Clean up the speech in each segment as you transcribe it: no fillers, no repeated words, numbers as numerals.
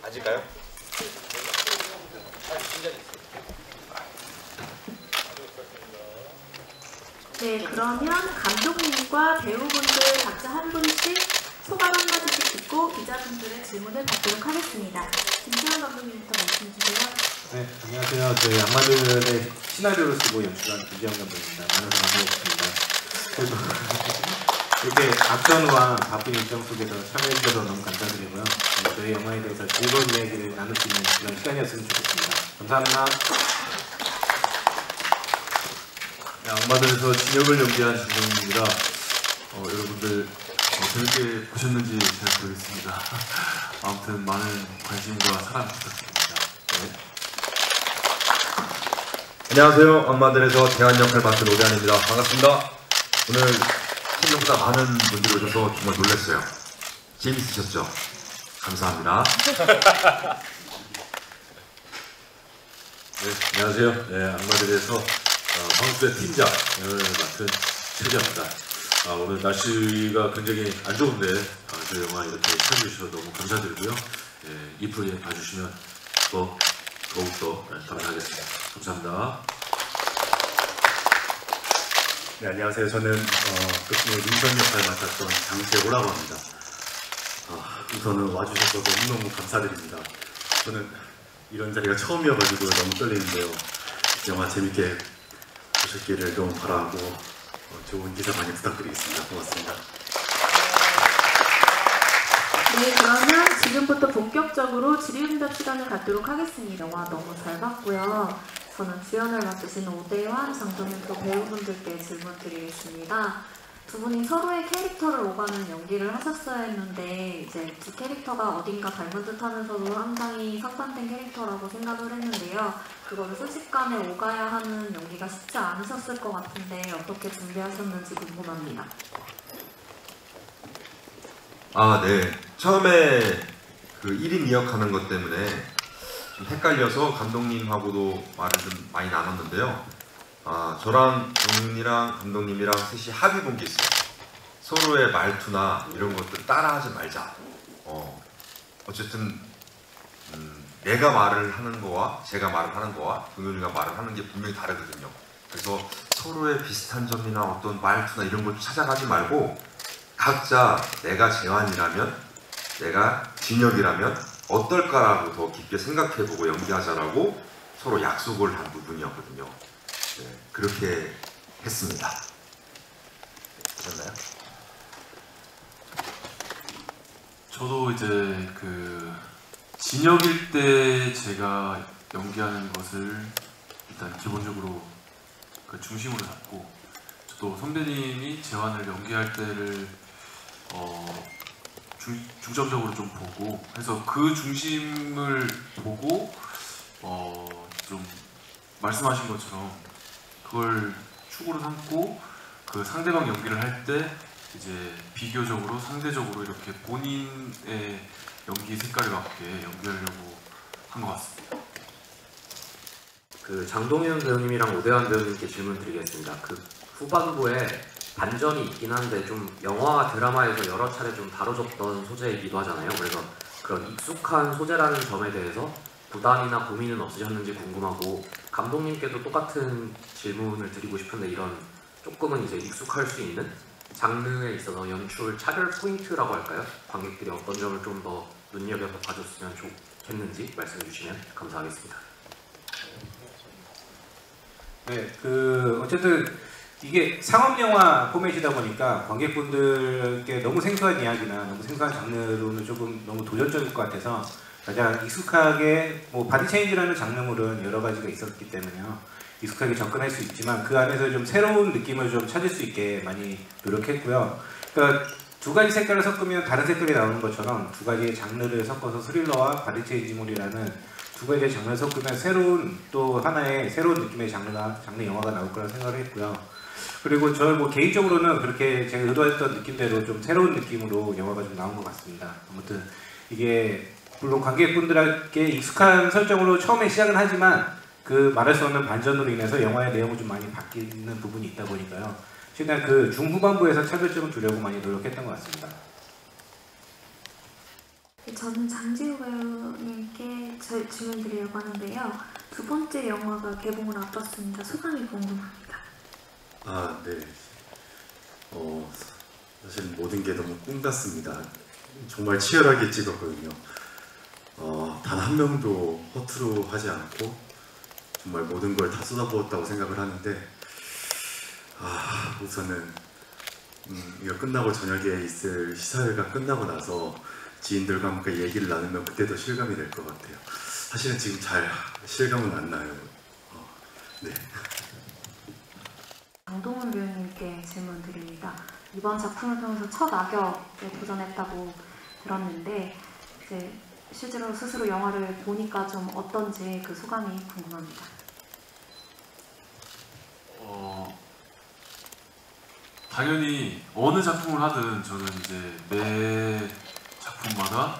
앉을까요? 네, 그러면 감독님과 배우분들 각자 한 분씩 소감 한마디씩 듣고 기자분들의 질문을 받도록 하겠습니다. 김태현 감독님부터 말씀 주세요. 네, 안녕하세요. 저희 악마들의 시나리오를 쓰고 연출한 김지영 감독입니다. 만나서 반갑습니다. 그래도 이렇게 악전과 바쁜 일정 속에서 참여해주셔서 너무 감사드리고요. 저희 영화에 대해서 즐거운 이야기를 나눌 수 있는 그런 시간이었으면 좋겠습니다. 감사합니다. 네, 악마들에서 진혁을 연기한 진영입니다. 여러분들 재밌게 보셨는지 잘 모르겠습니다. 아무튼 많은 관심과 사랑 부탁드립니다. 네. 안녕하세요. 악마들에서 대한 역할 맡은 오대한입니다. 반갑습니다. 오늘 생각보다 많은 분들이 오셔서 정말 놀랐어요. 재밌으셨죠? 감사합니다. 네, 안녕하세요. 네, 악마들에서 황수의 팀장을 맡은 최재입니다. 오늘 날씨가 굉장히 안 좋은데 저희 영화 이렇게 찾아주셔서 너무 감사드리고요. 이쁘게 봐주시면 더욱더 감사하겠습니다. 감사합니다. 네, 안녕하세요. 저는 끝중에 민선 역할 맡았던 장재호라고 합니다. 우선은 와주셔서 너무너무 감사드립니다. 저는 이런 자리가 처음이어가지고 너무 떨리는데요. 영화 재밌게 보셨기를 너무 바라고 좋은 기사 많이 부탁드리겠습니다. 고맙습니다. 네, 그러면 지금부터 본격적으로 질의응답 시간을 갖도록 하겠습니다. 와, 너무 잘 봤고요. 저는 주연을 맡으신 오대환, 장동윤 배우분들께 질문 드리겠습니다. 두 분이 서로의 캐릭터를 오가는 연기를 하셨어야 했는데 이제 두 캐릭터가 어딘가 닮은 듯 하면서도 상당히 상반된 캐릭터라고 생각을 했는데요. 그거를 순식간에 오가야 하는 연기가 쉽지 않으셨을 것 같은데 어떻게 준비하셨는지 궁금합니다. 네. 처음에 그 1인 2역 하는 것 때문에 좀 헷갈려서 감독님하고도 말을 좀 많이 나눴는데요. 저랑 정윤이랑 감독님이랑 셋이 합의 본 게 있어요. 서로의 말투나 이런 것들 따라하지 말자. 어쨌든 내가 말을 하는 거와 제가 말을 하는 거와 동윤이가 말을 하는 게 분명히 다르거든요. 그래서 서로의 비슷한 점이나 어떤 말투나 이런 걸 찾아가지 말고 각자 내가 재환이라면 내가 진혁이라면 어떨까라고 더 깊게 생각해보고 연기하자라고 서로 약속을 한 부분이었거든요. 네, 그렇게 했습니다. 되셨나요? 저도 이제 그 진혁일 때 제가 연기하는 것을 일단 기본적으로 그 중심으로 잡고, 저도 선배님이 재환을 연기할 때를 중점적으로 좀 보고 해서 그 중심을 보고 좀 말씀하신 것처럼 그걸 축으로 삼고 그 상대방 연기를 할 때 이제 비교적으로 상대적으로 이렇게 본인의 연기 색깔에 맞게 연기하려고 한 것 같습니다. 그 장동윤 배우님이랑 오대환 배우님께 질문 드리겠습니다. 그 후반부에 반전이 있긴 한데 좀 영화와 드라마에서 여러 차례 좀 다뤄졌던 소재이기도 하잖아요. 그래서 그런 익숙한 소재라는 점에 대해서 부담이나 고민은 없으셨는지 궁금하고, 감독님께도 똑같은 질문을 드리고 싶은데 이런 조금은 이제 익숙할 수 있는 장르에 있어서 연출 차별 포인트라고 할까요? 관객들이 어떤 점을 좀 더 눈여겨서 봐줬으면 좋겠는지 말씀해 주시면 감사하겠습니다. 네, 어쨌든 이게 상업영화 포맷이다 보니까 관객분들께 너무 생소한 이야기나 너무 생소한 장르로는 조금 너무 도전적일 것 같아서 가장 익숙하게 바디체인지라는 장르물은 여러 가지가 있었기 때문에요. 익숙하게 접근할 수 있지만 그 안에서 좀 새로운 느낌을 좀 찾을 수 있게 많이 노력했고요. 그러니까 두 가지 색깔을 섞으면 다른 색깔이 나오는 것처럼 두 가지의 장르를 섞어서 스릴러와 바디체인지물이라는 두 가지의 장르를 섞으면 새로운 또 하나의 새로운 느낌의 장르 영화가 나올 거라 생각을 했고요. 그리고 저 개인적으로는 그렇게 제가 의도했던 느낌대로 좀 새로운 느낌으로 영화가 좀 나온 것 같습니다. 아무튼 이게 물론 관객분들에게 익숙한 설정으로 처음에 시작은 하지만 그 말할 수 없는 반전으로 인해서 영화의 내용이 좀 많이 바뀌는 부분이 있다 보니까요. 최대한 그 중후반부에서 차별점을 두려고 많이 노력했던 것 같습니다. 저는 장지우 배우님께 질문 드리려고 하는데요. 두 번째 영화가 개봉을 앞뒀습니다. 소감이 궁금합니다. 아, 네. 사실 모든 게 너무 꿈 같습니다. 정말 치열하게 찍었거든요. 단 한 명도 허투루 하지 않고 정말 모든 걸 다 쏟아부었다고 생각을 하는데, 우선은 이거 끝나고 저녁에 있을 시사회가 끝나고 나서 지인들과 함께 얘기를 나누면 그때 더 실감이 될 것 같아요. 사실은 지금 잘 실감은 안 나요. 네. 장동훈 배우님께 질문 드립니다. 이번 작품을 통해서 첫 악역에 도전했다고 들었는데 이제 실제로 스스로 영화를 보니까 좀 어떤지 그 소감이 궁금합니다. 당연히 어느 작품을 하든 저는 이제 매 작품마다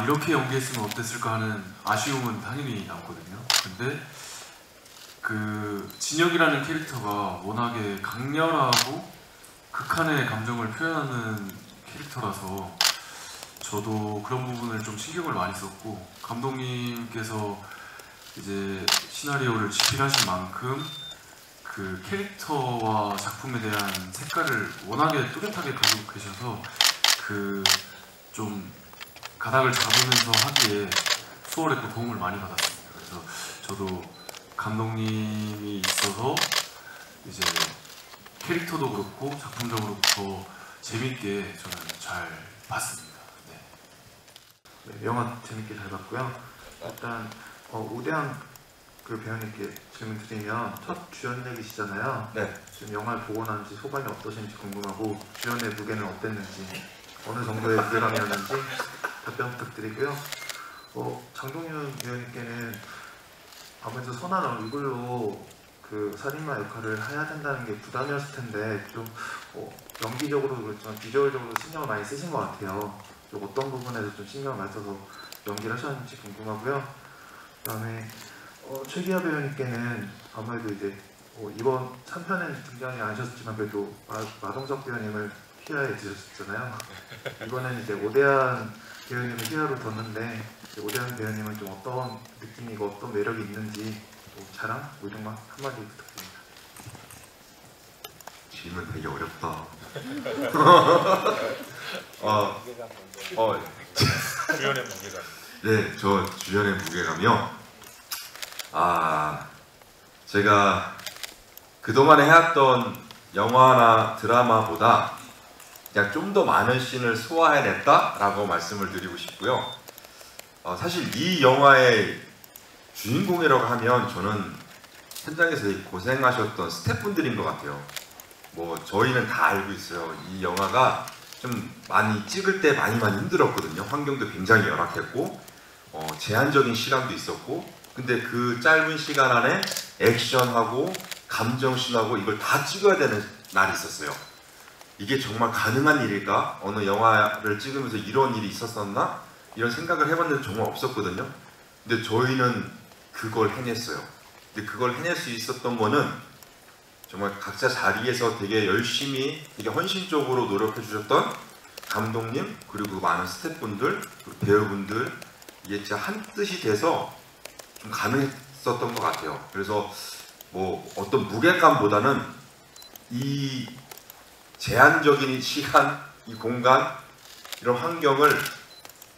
이렇게 연기했으면 어땠을까 하는 아쉬움은 당연히 남거든요. 근데 그 진혁이라는 캐릭터가 워낙에 강렬하고 극한의 감정을 표현하는 캐릭터라서 저도 그런 부분을 좀 신경을 많이 썼고, 감독님께서 이제 시나리오를 집필하신 만큼 그 캐릭터와 작품에 대한 색깔을 워낙에 뚜렷하게 가지고 계셔서 그 좀 가닥을 잡으면서 하기에 수월했고 도움을 많이 받았습니다. 그래서 저도 감독님이 있어서 이제 캐릭터도 그렇고 작품적으로 더 재밌게 저는 잘 봤습니다. 네, 영화 재밌게 잘 봤고요. 일단 우대한 그 배우님께 질문 드리면 첫 주연작이시잖아요. 네. 지금 영화를 보고 난지 소감이 어떠신지 궁금하고 주연의 무게는 어땠는지, 어느 정도의 무게감이었는지 답변 부탁드리고요. 장동윤 배우님께는 아무래도 선한 얼굴로 그 살인마 역할을 해야 된다는 게 부담이었을 텐데 좀 연기적으로 그렇지만 비주얼적으로 신경을 많이 쓰신 것 같아요. 좀 어떤 부분에서 좀 신경을 많이 써서 연기를 하셨는지 궁금하고요. 그다음에 최기하 배우님께는 아무래도 이제 이번 3편에는 등장이 안 하셨지만 그래도 마동석 배우님을 휘하에 드셨잖아요. 이번에는 이제 오대한 배우님을 휘하로 뒀는데 오대한 배우님은 좀 어떤 느낌이고 어떤 매력이 있는지 자랑 이런 거 한마디 부탁드립니다. 질문 되게 어렵다. 주연의 무게감. 네, 저 주연의 무게감이요. 제가 그동안 해왔던 영화나 드라마보다 그냥 좀 더 많은 씬을 소화해냈다라고 말씀을 드리고 싶고요. 사실 이 영화의 주인공이라고 하면 저는 현장에서 되게 고생하셨던 스태프분들인 것 같아요. 뭐 저희는 다 알고 있어요. 이 영화가 좀 많이 찍을 때 많이 힘들었거든요. 환경도 굉장히 열악했고 제한적인 시간도 있었고, 근데 그 짧은 시간 안에 액션하고 감정씬하고 이걸 다 찍어야 되는 날이 있었어요. 이게 정말 가능한 일일까? 어느 영화를 찍으면서 이런 일이 있었었나? 이런 생각을 해봤는데 정말 없었거든요. 근데 저희는 그걸 해냈어요. 근데 그걸 해낼 수 있었던 거는 정말 각자 자리에서 되게 열심히, 되게 헌신적으로 노력해 주셨던 감독님, 그리고 많은 스태프분들, 그리고 배우분들, 이게 진짜 한 뜻이 돼서 좀 가능했었던 것 같아요. 그래서 뭐 어떤 무게감보다는 이 제한적인 시간, 이 공간, 이런 환경을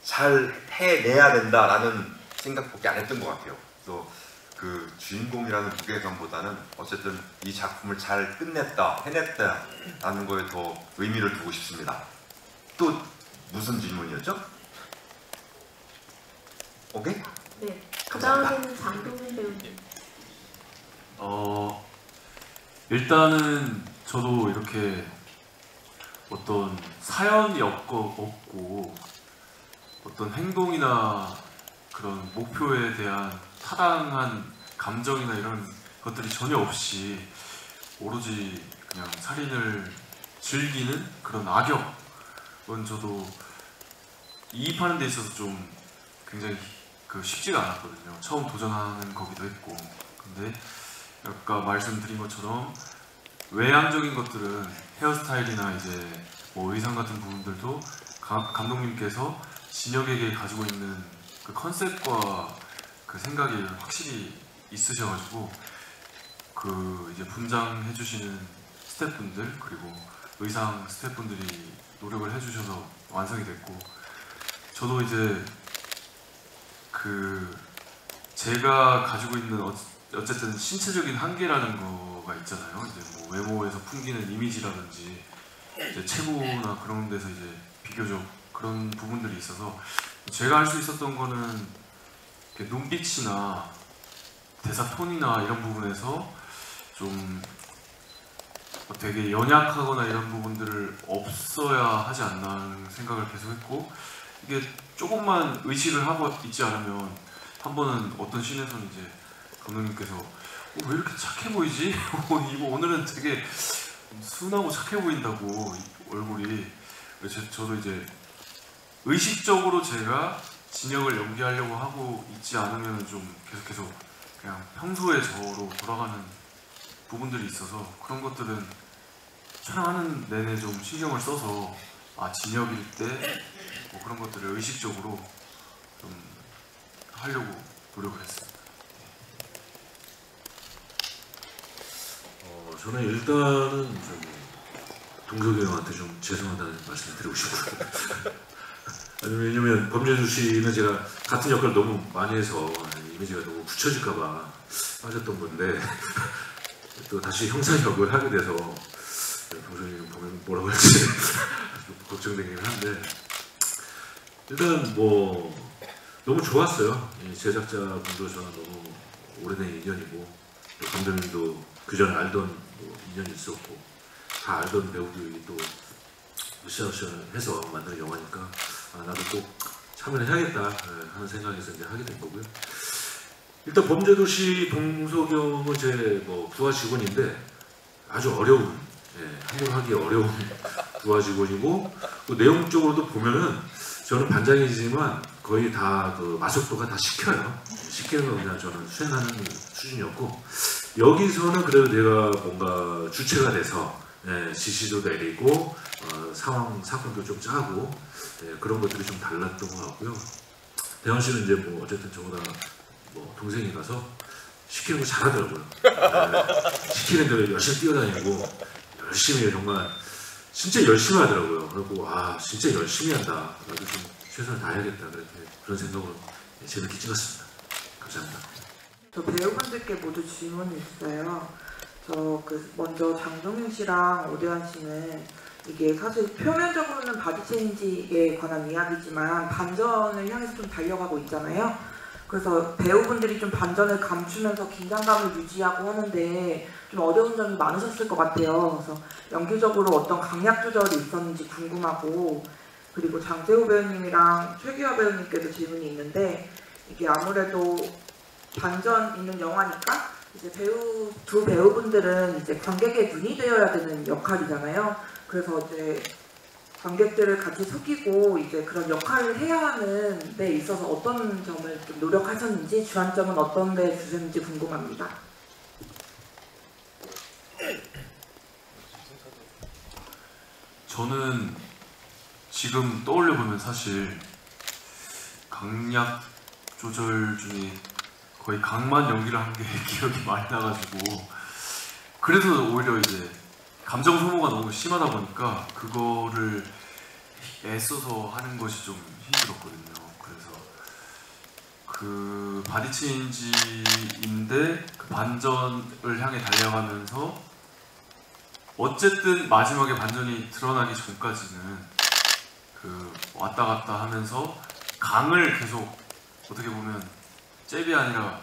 잘 해내야 된다라는 생각밖에 안 했던 것 같아요. 그래서 그 주인공이라는 무게감보다는 어쨌든 이 작품을 잘 끝냈다, 해냈다라는 거에 더 의미를 두고 싶습니다. 또 무슨 질문이었죠? 오케이? 네. 그 다음에는 장동윤 배우님. 일단은 저도 이렇게 어떤 사연이 없고 어떤 행동이나 그런 목표에 대한 타당한 감정이나 이런 것들이 전혀 없이 오로지 그냥 살인을 즐기는 그런 악역은 저도 이입하는 데 있어서 좀 굉장히 쉽지가 않았거든요. 처음 도전하는 거기도 했고. 근데 아까 말씀드린 것처럼 외향적인 것들은 헤어스타일이나 이제 뭐 의상 같은 부분들도 감독님께서 진혁에게 가지고 있는 그 컨셉과 그 생각이 확실히 있으셔가지고 그 이제 분장해 주시는 스태프분들 그리고 의상 스태프분들이 노력을 해주셔서 완성이 됐고 저도 이제 그 제가 가지고 있는 어쨌든 신체적인 한계라는 거가 있잖아요. 이제 뭐 외모에서 풍기는 이미지라든지 이제 체구나 그런 데서 이제 비교적 그런 부분들이 있어서 제가 할 수 있었던 거는 눈빛이나 대사 톤이나 이런 부분에서 좀 되게 연약하거나 이런 부분들을 없어야 하지 않나 하는 생각을 계속 했고 이게 조금만 의식을 하고 있지 않으면 한 번은 어떤 씬에서는 이제 감독님께서 왜 이렇게 착해 보이지? 이거 오늘은 되게 순하고 착해 보인다고 얼굴이 저도 이제 의식적으로 제가 진혁을 연기하려고 하고 있지 않으면 좀 계속해서 그냥 평소의 저로 돌아가는 부분들이 있어서 그런 것들은 촬영하는 내내 좀 신경을 써서 진혁일 때 뭐 그런 것들을 의식적으로 좀 하려고 노력을 했습니다. 저는 일단은 좀 동석이 형한테 좀 죄송하다는 말씀을 드리고 싶고요. 왜냐면 범죄도 씨는 제가 같은 역할을 너무 많이 해서 이미지가 너무 굳혀질까봐 빠졌던 건데 또 다시 형사 역을 하게 돼서 동석이 형 보면 뭐라고 할지 좀 걱정되긴 한데 일단 뭐 너무 좋았어요. 제작자분도 저는 너무 오래된 인연이고 또 감독님도 그전에 알던 인연이 있었고 다 알던 배우들이 또 으쌰으쌰해서 만든 영화니까 나도 꼭 참여를 해야겠다 하는 생각에서 이제 하게 된 거고요. 일단 범죄도시 동석영은 제 부하 직원인데 아주 어려운 합류하기 어려운 부하 직원이고 또 내용적으로도 보면은 저는 반장이지만 거의 다 그 마속도가 다 시켜요. 시키는 거 그냥 저는 수행하는 수준이었고 여기서는 그래도 내가 뭔가 주체가 돼서 지시도 내리고 상황 사건도 좀 짜고 그런 것들이 좀 달랐던 것 같고요. 대현 씨는 이제 뭐 어쨌든 저보다 뭐 동생이라서 시키는 거 잘하더라고요. 시키는 대로 열심히 뛰어다니고 열심히 정말 진짜 열심히 하더라고요. 그리고 진짜 열심히 한다. 나도 좀 최선을 다해야겠다. 그런 생각으로 재밌게 찍었습니다. 감사합니다. 저 배우분들께 모두 질문이 있어요. 먼저 장동윤 씨랑 오대환 씨는 이게 사실 표면적으로는 바디 체인지에 관한 이야기지만 반전을 향해서 좀 달려가고 있잖아요. 그래서 배우분들이 좀 반전을 감추면서 긴장감을 유지하고 하는데 좀 어려운 점이 많으셨을 것 같아요. 그래서 연기적으로 어떤 강약 조절이 있었는지 궁금하고 그리고 장재호 배우님이랑 최기화 배우님께도 질문이 있는데 이게 아무래도 반전 있는 영화니까 이제 두 배우분들은 이제 관객의 눈이 되어야 되는 역할이잖아요. 그래서 이제 관객들을 같이 속이고 이제 그런 역할을 해야 하는 데 있어서 어떤 점을 좀 노력하셨는지 주안점은 어떤 데 주셨는지 궁금합니다. 저는 지금 떠올려 보면 사실 강약 조절 중에 거의 강만 연기를 한 게 기억이 많이 나가지고 그래서 오히려 이제 감정 소모가 너무 심하다 보니까 그거를 애써서 하는 것이 좀 힘들었거든요. 그래서 그 바디체인지인데 그 반전을 향해 달려가면서 어쨌든 마지막에 반전이 드러나기 전까지는 그 왔다 갔다 하면서 강을 계속 어떻게 보면 잽이 아니라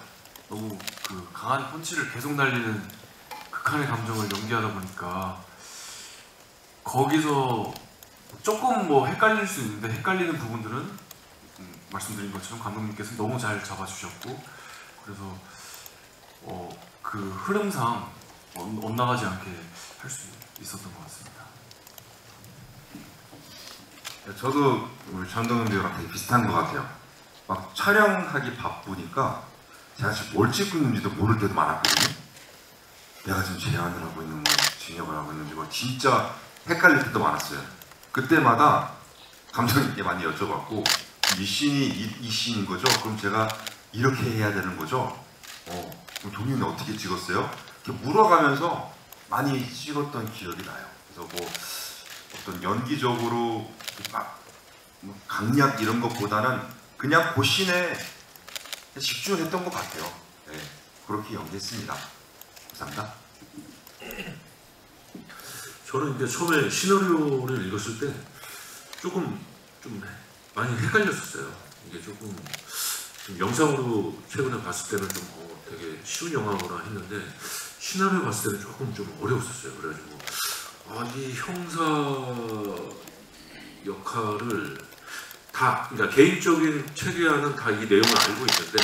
너무 그 강한 펀치를 계속 날리는 극한의 감정을 연기하다 보니까 거기서 조금 뭐 헷갈릴 수 있는데 헷갈리는 부분들은 말씀드린 것처럼 감독님께서 너무 잘 잡아주셨고 그래서 그 흐름상 엇나가지 않게 할 수 있었던 것 같습니다. 저도 우리 장동윤 배우랑 되게 비슷한 것 같아요. 막 촬영하기 바쁘니까 제가 지금 뭘 찍고 있는지도 모를 때도 많았거든요. 내가 지금 제안을 하고 있는 거, 진역을 하고 있는지 뭐 진짜 헷갈릴 때도 많았어요. 그때마다 감독님께 많이 여쭤봤고 이 씬이 이 씬인 거죠? 그럼 제가 이렇게 해야 되는 거죠? 그럼 종이는 어떻게 찍었어요? 이렇게 물어가면서 많이 찍었던 기억이 나요. 그래서 뭐 어떤 연기적으로 막 강약 이런 것보다는 그냥 그 씬에 집중했던 것 같아요. 네, 그렇게 연기했습니다. 감사합니다. 저는 이제 처음에 시나리오를 읽었을 때 조금 좀 많이 헷갈렸었어요. 이게 조금 좀 영상으로 최근에 봤을 때는 좀 되게 쉬운 영화구나 했는데 시나리오 봤을 때는 조금 좀 어려웠었어요. 그래가지고 이 형사 역할을 다, 그러니까 개인적인 최대한은 다 이 내용을 알고 있는데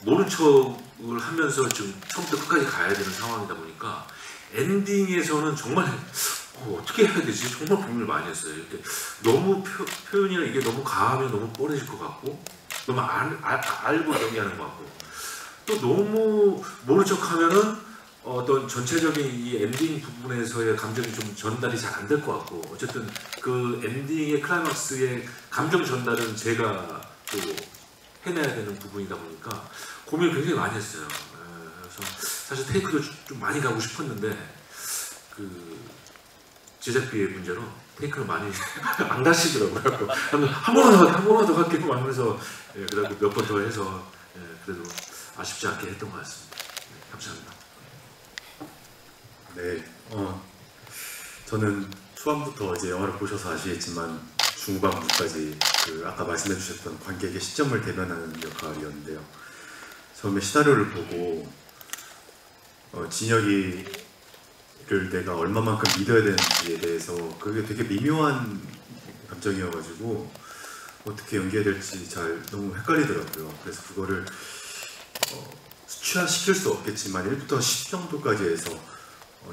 모른 척을 하면서 지금 처음부터 끝까지 가야 되는 상황이다 보니까 엔딩에서는 정말 어떻게 해야 되지? 정말 고민을 많이 했어요. 이렇게 너무 표현이나 이게 너무 가하면 너무 뻔해질 것 같고 너무 알고 연기하는 것 같고 또 너무 모른 척하면은 어떤 전체적인 이 엔딩 부분에서의 감정이 좀 전달이 잘 안 될 것 같고 어쨌든 그 엔딩의 클라이막스의 감정 전달은 제가 또 해내야 되는 부분이다 보니까 고민을 굉장히 많이 했어요. 그래서 사실 테이크도 좀 많이 가고 싶었는데 그 제작비의 문제로 테이크를 많이 안 가시더라고요. 한 번만 더 갈게요 하면서 그래도 몇 번 더 해서 그래도 아쉽지 않게 했던 것 같습니다. 감사합니다. 네, 저는 초반부터 이제 영화를 보셔서 아시겠지만 중후반부까지 그 아까 말씀해주셨던 관객의 시점을 대변하는 역할이었는데요. 처음에 시나리오를 보고 진혁이를 내가 얼마만큼 믿어야 되는지에 대해서 그게 되게 미묘한 감정이어가지고 어떻게 연기해야 될지 잘 너무 헷갈리더라고요. 그래서 그거를 수치화시킬 수 없겠지만 1부터 10 정도까지 해서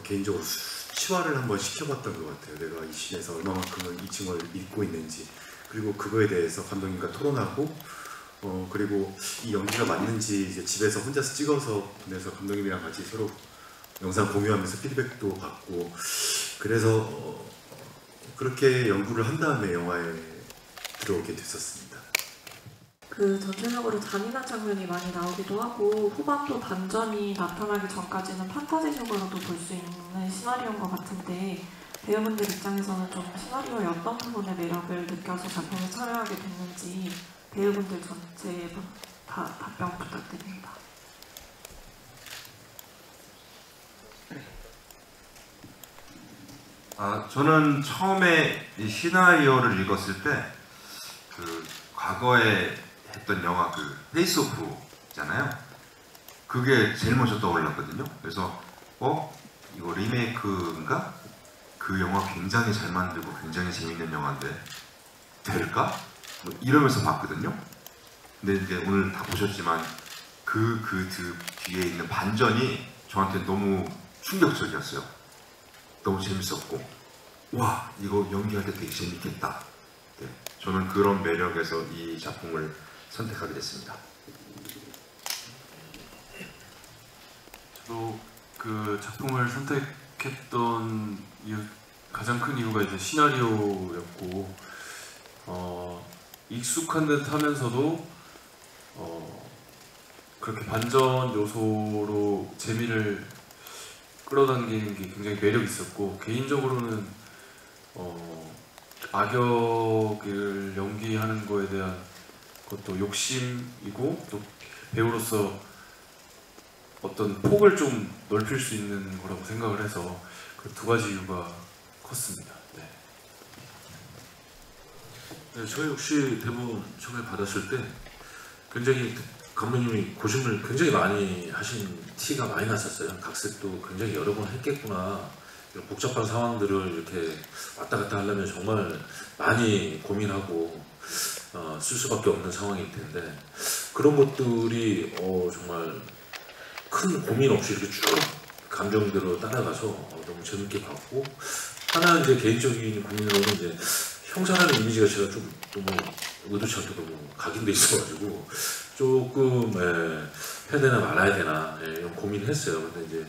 개인적으로 수치화를 한번 시켜봤던 것 같아요. 내가 이 씬에서 얼마만큼은 이 친구를 믿고 있는지 그리고 그거에 대해서 감독님과 토론하고 그리고 이 연기가 맞는지 이제 집에서 혼자서 찍어서 보내서 감독님이랑 같이 서로 영상 공유하면서 피드백도 받고 그래서 그렇게 연구를 한 다음에 영화에 들어오게 됐었습니다. 그 전체적으로 잔인한 장면이 많이 나오기도 하고 후반도 반전이 나타나기 전까지는 판타지적으로도 볼 수 있는 시나리오인 것 같은데 배우분들 입장에서는 좀 시나리오의 어떤 부분의 매력을 느껴서 작품을 촬영하게 됐는지 배우분들 전체에 다 답변 부탁드립니다. 저는 처음에 이 시나리오를 읽었을 때 그 과거에 했던 영화 그 페이스 오프 있잖아요. 그게 제일 먼저 떠올랐거든요. 그래서 이거 리메이크인가? 그 영화 굉장히 잘 만들고 굉장히 재밌는 영화인데 될까? 뭐 이러면서 봤거든요. 근데 이제 오늘 다 보셨지만 그 뒤에 있는 반전이 저한테 너무 충격적이었어요. 너무 재밌었고 와 이거 연기할 때 되게 재밌겠다. 네, 저는 그런 매력에서 이 작품을 선택하게 됐습니다. 저도 그 작품을 선택했던 가장 큰 이유가 이제 시나리오였고 익숙한 듯 하면서도 그렇게 반전 요소로 재미를 끌어당기는 게 굉장히 매력 있었고 개인적으로는 악역을 연기하는 거에 대한 것도 욕심이고 또 배우로서 어떤 폭을 좀 넓힐 수 있는 거라고 생각을 해서 그 두 가지 이유가 컸습니다. 네. 네, 저 역시 대본 처음에 받았을 때 굉장히 감독님이 고심을 굉장히 많이 하신 티가 많이 났었어요. 각색도 굉장히 여러 번 했겠구나. 이런 복잡한 상황들을 이렇게 왔다 갔다 하려면 정말 많이 고민하고 쓸 수밖에 없는 상황일 텐데 그런 것들이 정말 큰 고민 없이 이렇게 쭉 감정대로 따라가서 너무 재밌게 봤고 하나 이제 개인적인 고민으로는 이제 형사라는 이미지가 제가 좀 너무 의도치 않게 너무 각인돼 있어가지고 조금 해야 되나 말아야 되나 이런 고민을 했어요. 근데 이제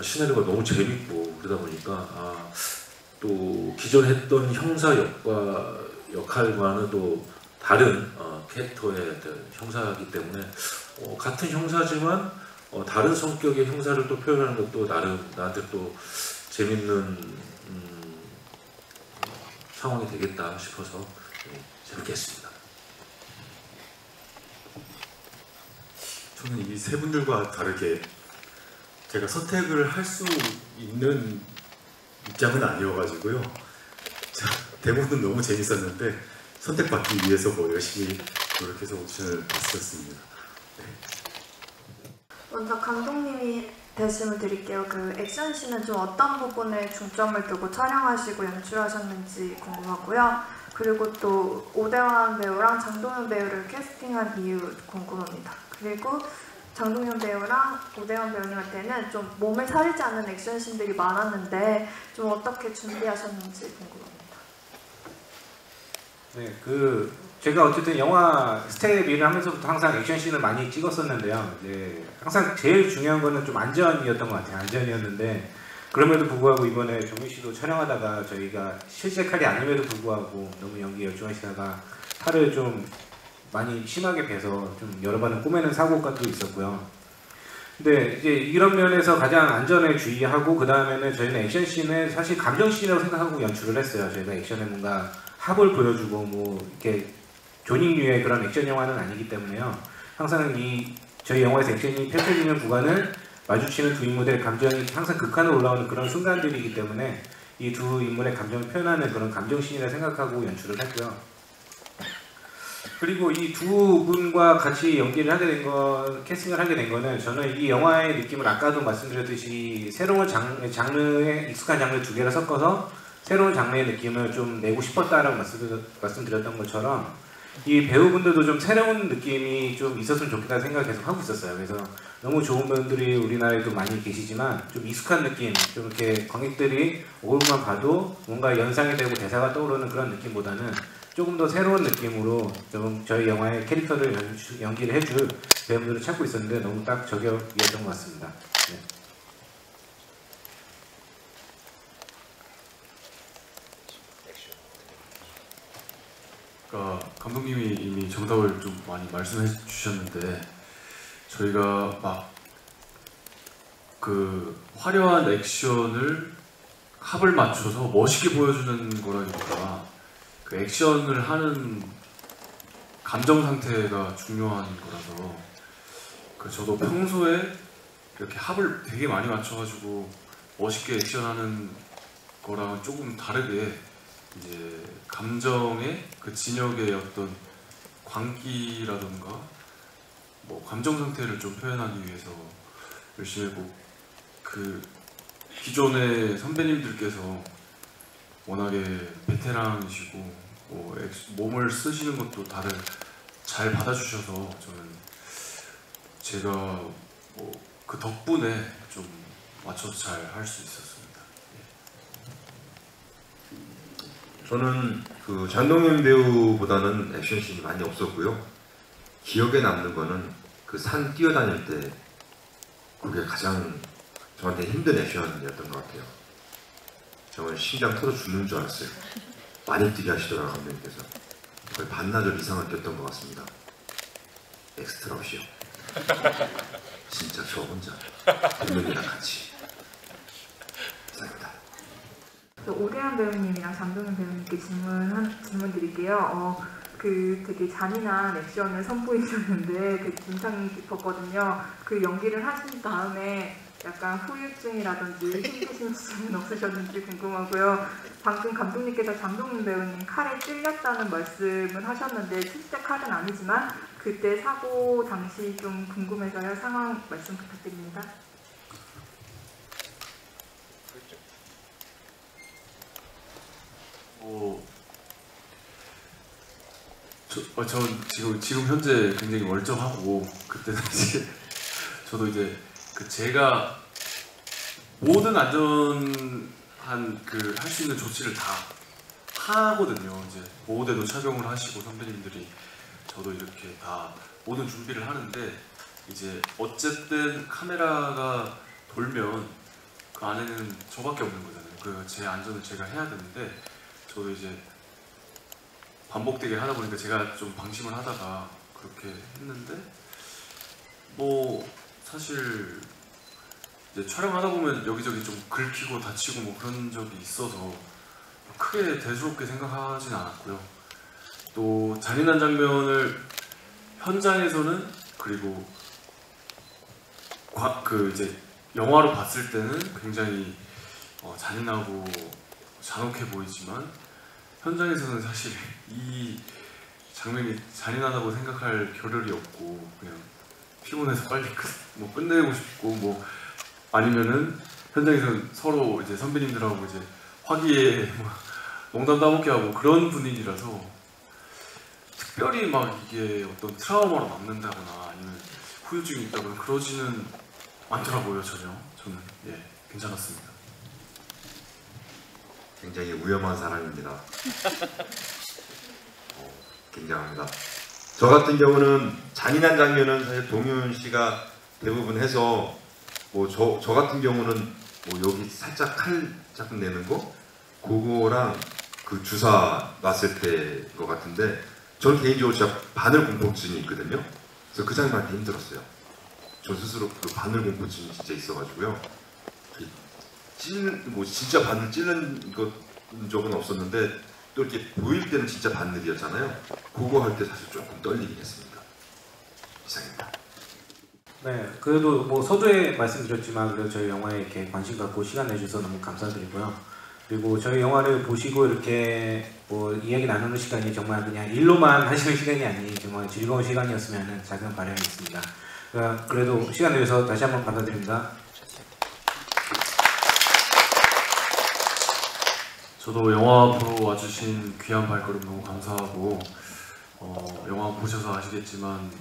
시나리오가 너무 재밌고 그러다 보니까 또 기존 했던 형사 역할과는 또 다른 캐릭터의 어떤 형사이기 때문에 같은 형사지만 다른 성격의 형사를 또 표현하는 것도 나름 나한테 또 재밌는 상황이 되겠다 싶어서 재밌게 했습니다. 저는 이 세 분들과 다르게 제가 선택을 할 수 있는 입장은 아니어가지고요. 대본은 너무 재밌었는데 선택받기 위해서 뭐 열심히 노력해서 오디션을 봤었습니다. 네. 먼저 감독님이 말씀을 드릴게요. 그 액션씬은 좀 어떤 부분에 중점을 두고 촬영하시고 연출하셨는지 궁금하고요. 그리고 또 오대환 배우랑 장동윤 배우를 캐스팅한 이유 궁금합니다. 그리고 장동윤 배우랑 오대환 배우님한테는 좀 몸을 사리지 않는 액션씬들이 많았는데 좀 어떻게 준비하셨는지 궁금합니다. 네, 제가 어쨌든 영화 스텝 일을 하면서부터 항상 액션씬을 많이 찍었었는데요. 네, 항상 제일 중요한 거는 좀 안전이었던 것 같아요. 안전이었는데 그럼에도 불구하고 이번에 정민 씨도 촬영하다가 저희가 실제 칼이 아님에도 불구하고 너무 연기에 열중하시다가 칼을 좀 많이 심하게 베서 좀 여러 번은 꼬매는 사고도 있었고요. 근데 이제 이런 면에서 가장 안전에 주의하고 그 다음에는 저희는 액션씬을 사실 감정씬이라고 생각하고 연출을 했어요. 저희가 액션에 뭔가 합을 보여주고 뭐 이렇게 조닉류의 그런 액션 영화는 아니기 때문에요. 항상 저희 영화에서 액션이 펼쳐지는 구간은 마주치는 두 인물의 감정이 항상 극한으로 올라오는 그런 순간들이기 때문에 이 두 인물의 감정을 표현하는 그런 감정씬이라 생각하고 연출을 했고요. 그리고 이 두 분과 같이 연기를 하게 된 캐스팅을 하게 된 거는 저는 이 영화의 느낌을 아까도 말씀드렸듯이 새로운 장르에 익숙한 장르 두 개를 섞어서 새로운 장르의 느낌을 좀 내고 싶었다라고 말씀드렸던 것처럼 이 배우분들도 좀 새로운 느낌이 좀 있었으면 좋겠다는 생각을 계속 하고 있었어요. 그래서 너무 좋은 분들이 우리나라에도 많이 계시지만 좀 익숙한 느낌, 좀 이렇게 관객들이 얼굴만 봐도 뭔가 연상이 되고 대사가 떠오르는 그런 느낌보다는 조금 더 새로운 느낌으로 좀 저희 영화의 캐릭터를 연기를 해줄 배우분들을 찾고 있었는데 너무 딱 저격이었던 것 같습니다. 네. 그러니까 감독님이 이미 정답을 좀 많이 말씀해 주셨는데 저희가 막 그 화려한 액션을 합을 맞춰서 멋있게 보여주는 거라기보다 그 액션을 하는 감정 상태가 중요한 거라서 저도 평소에 이렇게 합을 되게 많이 맞춰가지고 멋있게 액션하는 거랑 조금 다르게 이제 감정의 그 진역의 어떤 광기라던가 뭐 감정 상태를 좀 표현하기 위해서 열심히 했고 그 기존의 선배님들께서 워낙에 베테랑이시고 몸을 쓰시는 것도 다들 잘 받아주셔서 저는 제가 그 덕분에 좀 맞춰서 잘 할 수 있었습니다. 저는 그 장동윤 배우보다는 액션씬이 많이 없었고요. 기억에 남는 거는 그 산 뛰어다닐 때 그게 가장 저한테 힘든 액션이었던 것 같아요. 정말 심장 터져 죽는 줄 알았어요. 많이 뛰게 하시더라고요, 감독님께서. 거의 반나절 이상을 뛰었던 것 같습니다. 엑스트라 없이요. 진짜 저 혼자 동료들이랑 같이. 감사합니다. 오대환 배우님이랑 장동윤 배우님께 질문 드릴게요. 되게 잔인한 액션을 선보이셨는데 되게 인상이 깊었거든요. 그 연기를 하신 다음에 약간 후유증이라든지 힘드신 지점은 없으셨는지 궁금하고요. 방금 감독님께서 장동윤 배우님 칼에 찔렸다는 말씀을 하셨는데 실제 칼은 아니지만 그때 사고 당시 좀 궁금해서요. 상황 말씀 부탁드립니다. 전 지금 현재 굉장히 멀쩡하고 그때 당시에 저도 이제 제가 모든 안전한 할 수 있는 조치를 다 하거든요. 이제 보호대도 착용을 하시고 선배님들이 저도 이렇게 다 모든 준비를 하는데 이제 어쨌든 카메라가 돌면 그 안에는 저밖에 없는 거잖아요. 제 안전을 제가 해야 되는데 저도 이제 반복되게 하다 보니까 제가 좀 방심을 하다가 그렇게 했는데 뭐 사실 이제 촬영하다 보면 여기저기 좀 긁히고 다치고 뭐 그런 적이 있어서 크게 대수롭게 생각하진 않았고요. 또 잔인한 장면을 현장에서는 그리고 그 이제 영화로 봤을 때는 굉장히 잔인하고 잔혹해 보이지만 현장에서는 사실 이 장면이 잔인하다고 생각할 겨를이 없고 그냥 피곤해서 빨리 끝내고 싶고 뭐 아니면은 현장에서는 서로 이제 선배님들하고 이제 화기에 농담 따먹게 하고 그런 분위기라서 특별히 막 이게 어떤 트라우마로 남는다거나 아니면 후유증이 있다거나 그러지는 않더라고요. 저는 괜찮았습니다. 굉장히 위험한 사람입니다. 굉장합니다. 저 같은 경우는 잔인한 장면은 사실 동윤 씨가 대부분 해서 뭐 저 같은 경우는 뭐 여기 살짝 칼짝 내는 거 그거랑 그 주사 놨을 때인 것 같은데 저는 개인적으로 진짜 바늘 공포증이 있거든요. 그래서 그 장면 할 때 힘들었어요. 저 스스로 그 바늘 공포증이 진짜 있어가지고요. 뭐 진짜 바늘 찌른 적은 없었는데 또 이렇게 보일 때는 진짜 바늘이었잖아요. 그거 할 때 사실 조금 떨리긴 했습니다. 이상입니다. 네, 그래도 뭐 서두에 말씀드렸지만 그래도 저희 영화에 이렇게 관심 갖고 시간 내주셔서 너무 감사드리고요. 그리고 저희 영화를 보시고 이렇게 뭐 이야기 나누는 시간이 정말 그냥 일로만 하시는 시간이 아닌 정말 즐거운 시간이었으면 작은 바람이 있습니다. 그래도 시간 내주셔서 다시 한번 감사드립니다. 저도 영화 보러 와주신 귀한 발걸음 너무 감사하고 영화 보셔서 아시겠지만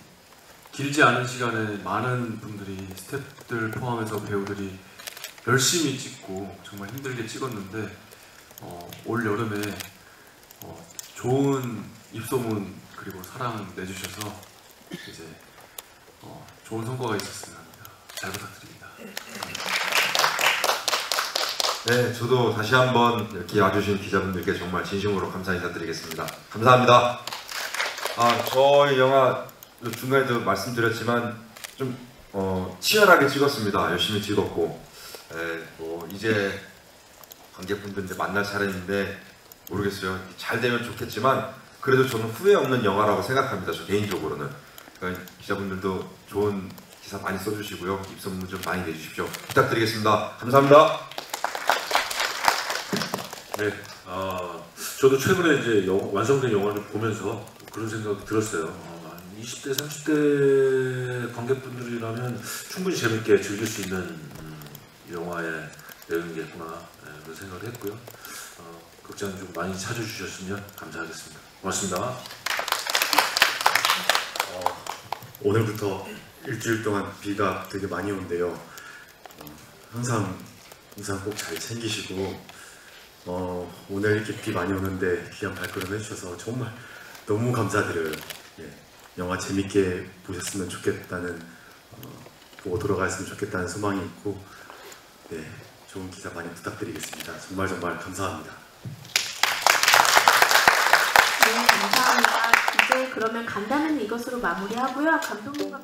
길지 않은 시간에 많은 분들이 스태프들 포함해서 배우들이 열심히 찍고 정말 힘들게 찍었는데 올 여름에 좋은 입소문 그리고 사랑 내주셔서 이제 좋은 성과가 있었으면 합니다. 잘 부탁드립니다. 네, 저도 다시 한번 이렇게 와주신 기자분들께 정말 진심으로 감사 인사드리겠습니다. 감사합니다. 저희 영화 중간에도 말씀드렸지만 좀 치열하게 찍었습니다. 열심히 찍었고 뭐 이제 관객분들 이제 만날 차례인데 모르겠어요. 잘 되면 좋겠지만 그래도 저는 후회 없는 영화라고 생각합니다. 저 개인적으로는. 그러니까 기자분들도 좋은 기사 많이 써주시고요. 입소문 좀 많이 내주십시오. 부탁드리겠습니다. 감사합니다. 네, 저도 최근에 이제 완성된 영화를 보면서 그런 생각이 들었어요. 20대, 30대 관객분들이라면 충분히 재밌게 즐길 수 있는 영화의 내용이겠구나 그런 생각을 했고요. 극장 좀 많이 찾아주셨으면 감사하겠습니다. 고맙습니다. 오늘부터 일주일 동안 비가 되게 많이 온대요. 항상 우산 꼭 잘 챙기시고 오늘 이렇게 비 많이 오는데 귀한 발걸음 해주셔서 정말 너무 감사드려요. 영화 재밌게 보셨으면 좋겠다는 보고 돌아가셨으면 좋겠다는 소망이 있고 좋은 기사 많이 부탁드리겠습니다. 정말 감사합니다. 네, 감사합니다. 이제 그러면 간단한 이것으로 마무리하고요. 감독님과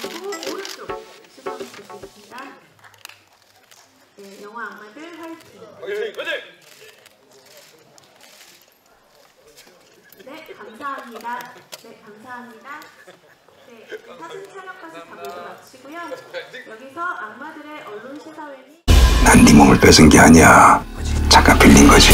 그리고 오른쪽 시선 주시겠습니다. 네, 영화 악마들 화이팅. 네, 감사합니다. 네, 감사합니다. 네, 사진 촬영까지 다 모두 마치고요. 여기서 악마들의 언론 시사회는 난 네 몸을 뺏은 게 아니야. 잠깐 빌린 거지.